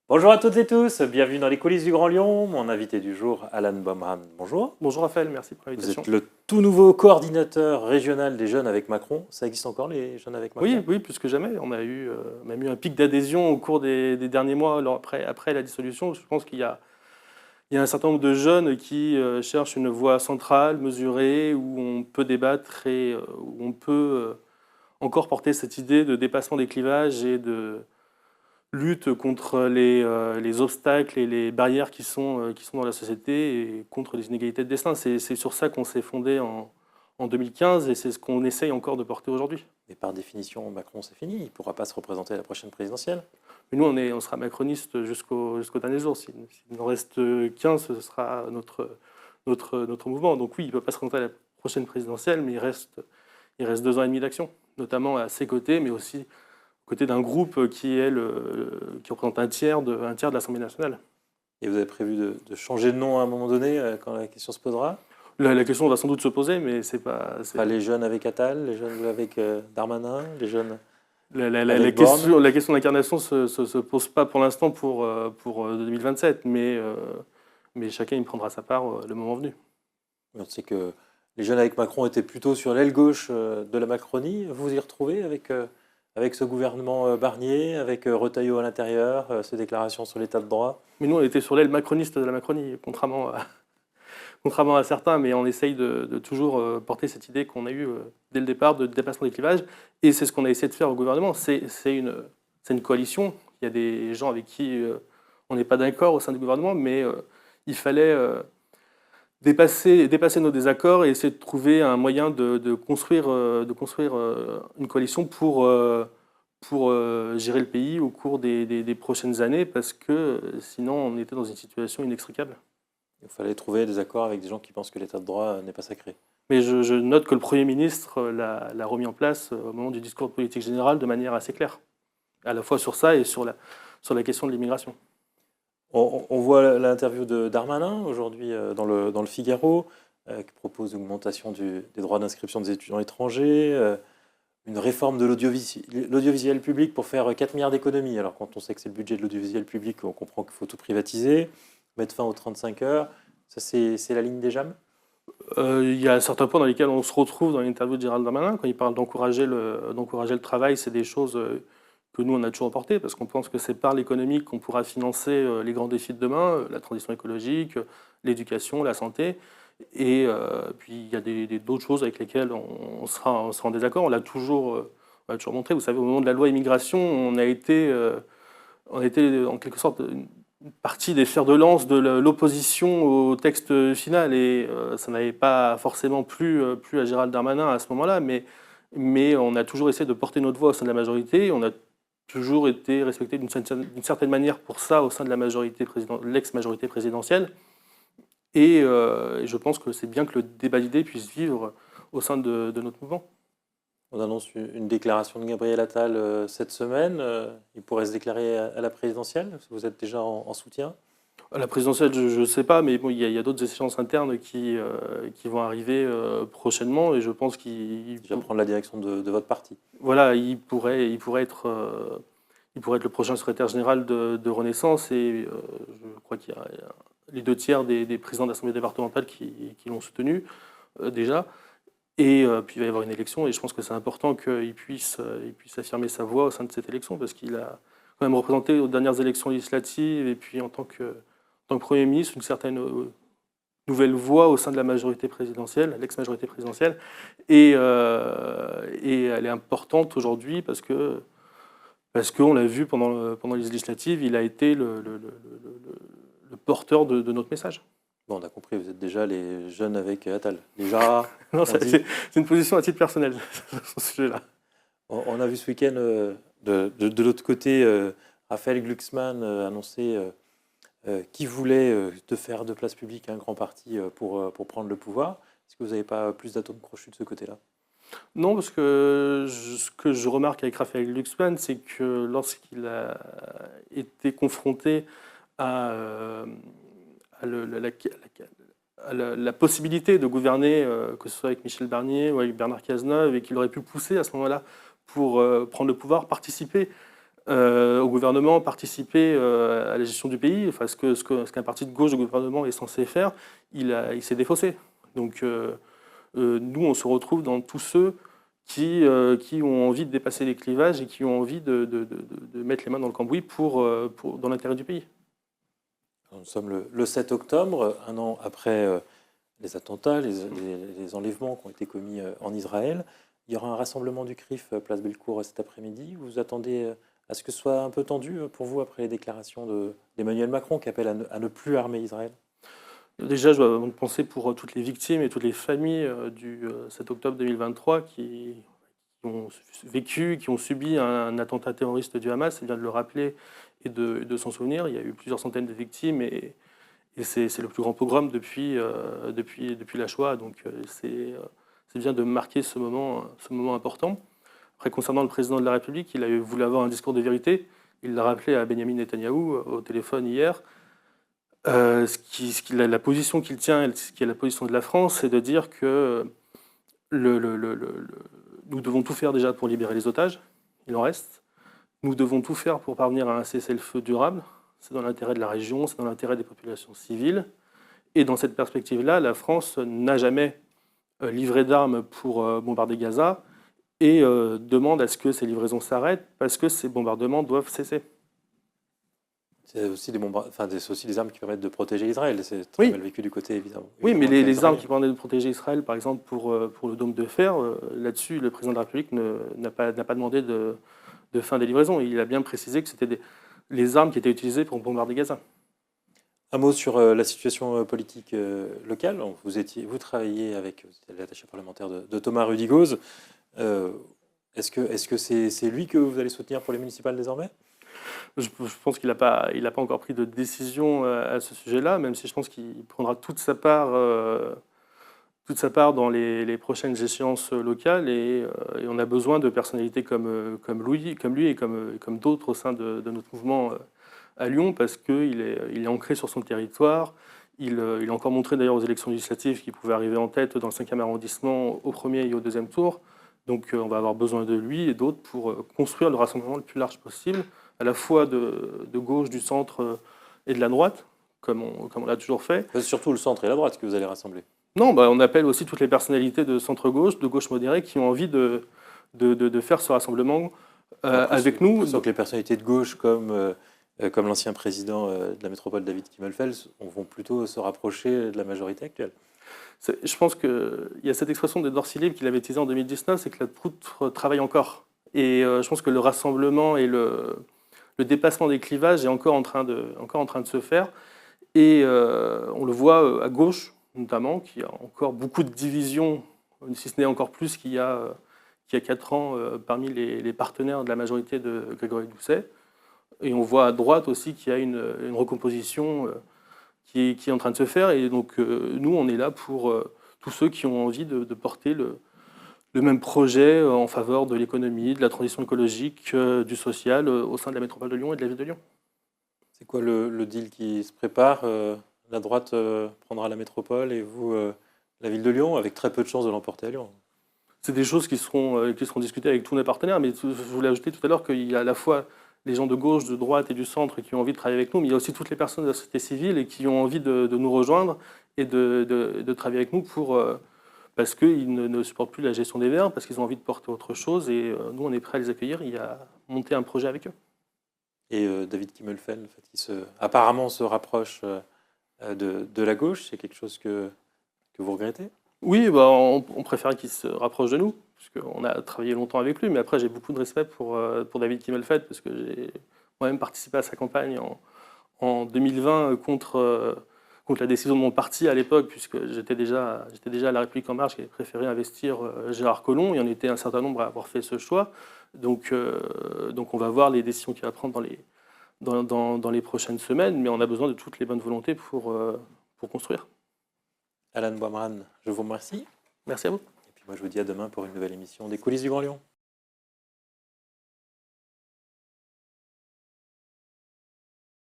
Bonjour à toutes et tous, bienvenue dans les coulisses du Grand Lyon. Mon invité du jour, Alan Baumham. Bonjour. Bonjour Raphaël, merci pour Vous l'invitation. êtes le tout nouveau coordinateur régional des jeunes avec Macron. Ça existe encore les jeunes avec Oui, Macron? oui, plus que jamais. On a eu même eu un pic d'adhésion au cours des derniers mois après la dissolution. Je pense qu'il y a un certain nombre de jeunes qui cherchent une voie centrale, mesurée, où on peut débattre et où on peut encore porter cette idée de dépassement des clivages et de lutte contre les obstacles et les barrières qui sont dans la société et contre les inégalités de destin. C'est sur ça qu'on s'est fondé en 2015 et c'est ce qu'on essaye encore de porter aujourd'hui. Mais par définition, Macron, c'est fini. Il ne pourra pas se représenter à la prochaine présidentielle. Mais nous, on sera macroniste jusqu'au dernier jour. S'il n'en reste qu'un, ce sera notre mouvement. Donc oui, il ne peut pas se présenter à la prochaine présidentielle, mais il reste 2 ans et demi d'action, notamment à ses côtés, mais aussi aux côtés d'un groupe qui représente un tiers de l'Assemblée nationale. Et vous avez prévu de changer de nom à un moment donné quand la question se posera? La question va sans doute se poser, mais c'est pas. Pas les jeunes avec Attal, les jeunes avec Darmanin, les jeunes La avec Borne? question d'incarnation se pose pas pour l'instant pour 2027, mais chacun y prendra sa part le moment venu. On sait que les jeunes avec Macron étaient plutôt sur l'aile gauche de la Macronie. Vous vous y retrouvez avec ce gouvernement Barnier, avec Retailleau à l'intérieur, ces déclarations sur l'état de droit? Mais nous, on était sur l'aile macroniste de la Macronie, contrairement à certains, mais on essaye de toujours porter cette idée qu'on a eue dès le départ de dépassement des clivages, et c'est ce qu'on a essayé de faire au gouvernement. C'est une coalition. Il y a des gens avec qui on n'est pas d'accord au sein du gouvernement, mais il fallait dépasser nos désaccords et essayer de trouver un moyen de construire une coalition pour gérer le pays au cours des prochaines années, parce que sinon on était dans une situation inextricable. Il fallait trouver des accords avec des gens qui pensent que l'état de droit n'est pas sacré. Mais je note que le Premier ministre l'a remis en place au moment du discours de politique générale de manière assez claire, à la fois sur ça et sur la question de l'immigration. On voit l'interview de Darmanin aujourd'hui dans le Figaro, qui propose l'augmentation des droits d'inscription des étudiants étrangers, une réforme de l'audiovisuel public pour faire 4 milliards d'économies. Alors quand on sait que c'est le budget de l'audiovisuel public, on comprend qu'il faut tout privatiser, mettre fin aux 35 heures. Ça, c'est la ligne des JAM? Il y a certains points dans lesquels on se retrouve dans l'interview de Gérald Darmanin, quand il parle d'encourager le travail. C'est des choses que nous, on a toujours portées, parce qu'on pense que c'est par l'économie qu'on pourra financer les grands défis de demain, la transition écologique, l'éducation, la santé. Et puis, il y a d'autres choses avec lesquelles on sera en désaccord. On l'a toujours montré. Vous savez, au moment de la loi immigration, on a été en quelque sorte une partie des fers de lance de l'opposition au texte final. Et ça n'avait pas forcément plu à Gérald Darmanin à ce moment-là, mais on a toujours essayé de porter notre voix au sein de la majorité. On a toujours été respecté d'une certaine manière pour ça au sein de l'ex-majorité présidentielle. Et je pense que c'est bien que le débat d'idées puisse vivre au sein de notre mouvement. On annonce une déclaration de Gabriel Attal cette semaine. Il pourrait se déclarer à la présidentielle. Vous êtes déjà en soutien? À la présidentielle, je ne sais pas, mais bon, il y a d'autres échéances internes qui vont arriver prochainement, et je pense qu'il Déjà prendre la direction de votre parti. voilà, il pourrait être le prochain secrétaire général de Renaissance, et je crois qu'il y a les 2 tiers des présidents d'assemblée départementale qui l'ont soutenu déjà. Et puis il va y avoir une élection, et je pense que c'est important qu'il puisse affirmer sa voix au sein de cette élection, parce qu'il a quand même représenté aux dernières élections législatives, et puis en tant que Premier ministre, une certaine nouvelle voix au sein de la majorité présidentielle, l'ex-majorité présidentielle. Et elle est importante aujourd'hui parce qu'on l'a vu pendant les législatives, il a été le porteur de notre message. Bon, on a compris, vous êtes déjà les jeunes avec Attal. Déjà, Non, c'est une position à titre personnel sur ce sujet-là. on a vu ce week-end de l'autre côté Raphaël Glucksmann annoncer qui voulait de faire de Place Publique un grand parti pour prendre le pouvoir. Est-ce que vous n'avez pas plus d'atomes crochus de ce côté-là? Non, parce que ce que je remarque avec Raphaël Glucksmann, c'est que lorsqu'il a été confronté à la possibilité de gouverner, que ce soit avec Michel Barnier ou avec Bernard Cazeneuve, et qu'il aurait pu pousser à ce moment-là pour prendre le pouvoir, participer au gouvernement, participer à la gestion du pays. Enfin, ce qu'un parti de gauche du gouvernement est censé faire, il s'est défaussé. Donc nous, on se retrouve dans tous ceux qui ont envie de dépasser les clivages et qui ont envie de mettre les mains dans le cambouis dans l'intérêt du pays. Nous sommes le 7 octobre, un an après les attentats, les enlèvements qui ont été commis en Israël. Il y aura un rassemblement du CRIF place Bellecour cet après-midi. Vous attendez à ce que ce soit un peu tendu pour vous après les déclarations d'Emmanuel Macron qui appelle à ne plus armer Israël? Déjà, je dois penser pour toutes les victimes et toutes les familles du 7 octobre 2023 qui ont vécu, qui ont subi un attentat terroriste du Hamas. C'est bien de le rappeler et de s'en souvenir. Il y a eu plusieurs centaines de victimes et c'est le plus grand pogrom depuis la Shoah. Donc c'est bien de marquer ce moment important. Après, concernant le président de la République, il a voulu avoir un discours de vérité. Il l'a rappelé à Benyamin Netanyahou au téléphone hier. La position qu'il tient, ce qui est la position de la France, c'est de dire que nous devons tout faire déjà pour libérer les otages. Il en reste. Nous devons tout faire pour parvenir à un cessez-le-feu durable. C'est dans l'intérêt de la région, c'est dans l'intérêt des populations civiles. Et dans cette perspective-là, la France n'a jamais livré d'armes pour bombarder Gaza et demande à ce que ces livraisons s'arrêtent parce que ces bombardements doivent cesser. C'est aussi des armes qui permettent de protéger Israël. C'est très mal vécu du côté, évidemment. Oui, mais les armes qui permettent de protéger Israël, par exemple pour le dôme de fer, là-dessus, le président de la République n'a pas demandé de fin des livraisons. Il a bien précisé que c'était les armes qui étaient utilisées pour bombarder Gaza. Un mot sur la situation politique locale. Vous travaillez avec l'attaché parlementaire de Thomas Rudigoz. Est-ce que c'est lui que vous allez soutenir pour les municipales désormais ? Je pense qu'il n'a pas encore pris de décision à ce sujet-là, même si je pense qu'il prendra toute sa part dans les prochaines échéances locales. Et on a besoin de personnalités comme lui et comme d'autres au sein de notre mouvement à Lyon, parce qu'il est ancré sur son territoire. Il a encore montré d'ailleurs aux élections législatives qu'il pouvait arriver en tête dans le 5e arrondissement au premier et au deuxième tour. Donc on va avoir besoin de lui et d'autres pour construire le rassemblement le plus large possible, à la fois de gauche, du centre et de la droite, comme on l'a toujours fait. C'est surtout le centre et la droite que vous allez rassembler. Non, on appelle aussi toutes les personnalités de centre-gauche, de gauche modérée, qui ont envie de faire ce rassemblement avec nous. Donc les personnalités de gauche, comme l'ancien président de la métropole David Kimmelfels, vont plutôt se rapprocher de la majorité actuelle. Je pense qu'il y a cette expression d'Edouard Philippe qu'il avait utilisée en 2019, c'est que la poutre travaille encore. Et je pense que le rassemblement et le dépassement des clivages est encore en train de se faire. Et on le voit à gauche, notamment, qu'il y a encore beaucoup de divisions, si ce n'est encore plus qu'il y a 4 ans, parmi les partenaires de la majorité de Grégory Doucet. Et on voit à droite aussi qu'il y a une recomposition qui est en train de se faire. Et donc, nous, on est là pour tous ceux qui ont envie de porter le même projet en faveur de l'économie, de la transition écologique, du social, au sein de la métropole de Lyon et de la ville de Lyon. C'est quoi le deal qui se prépare ? La droite prendra la métropole et vous, la ville de Lyon, avec très peu de chances de l'emporter à Lyon. C'est des choses qui seront discutées avec tous nos partenaires, mais je voulais ajouter tout à l'heure qu'il y a à la fois les gens de gauche, de droite et du centre qui ont envie de travailler avec nous, mais il y a aussi toutes les personnes de la société civile et qui ont envie de nous rejoindre et de travailler avec nous parce qu'ils ne supportent plus la gestion des verts, parce qu'ils ont envie de porter autre chose, et nous, on est prêts à les accueillir et à monter un projet avec eux. Et David Kimmelfels, qui apparemment se rapproche de la gauche, c'est quelque chose que vous regrettez ? Oui, on préfère qu'il se rapproche de nous, puisqu'on a travaillé longtemps avec lui, mais après j'ai beaucoup de respect pour David Kimmelfels, parce que j'ai moi-même participé à sa campagne en 2020 contre la décision de mon parti à l'époque, puisque j'étais déjà à La République En Marche, qui avait préféré investir Gérard Collomb, et on était un certain nombre à avoir fait ce choix. Donc on va voir les décisions qu'il va prendre dans les prochaines semaines, mais on a besoin de toutes les bonnes volontés pour construire. Alan Boimran, je vous remercie. Merci à vous. Et puis moi je vous dis à demain pour une nouvelle émission des Coulisses du Grand Lyon.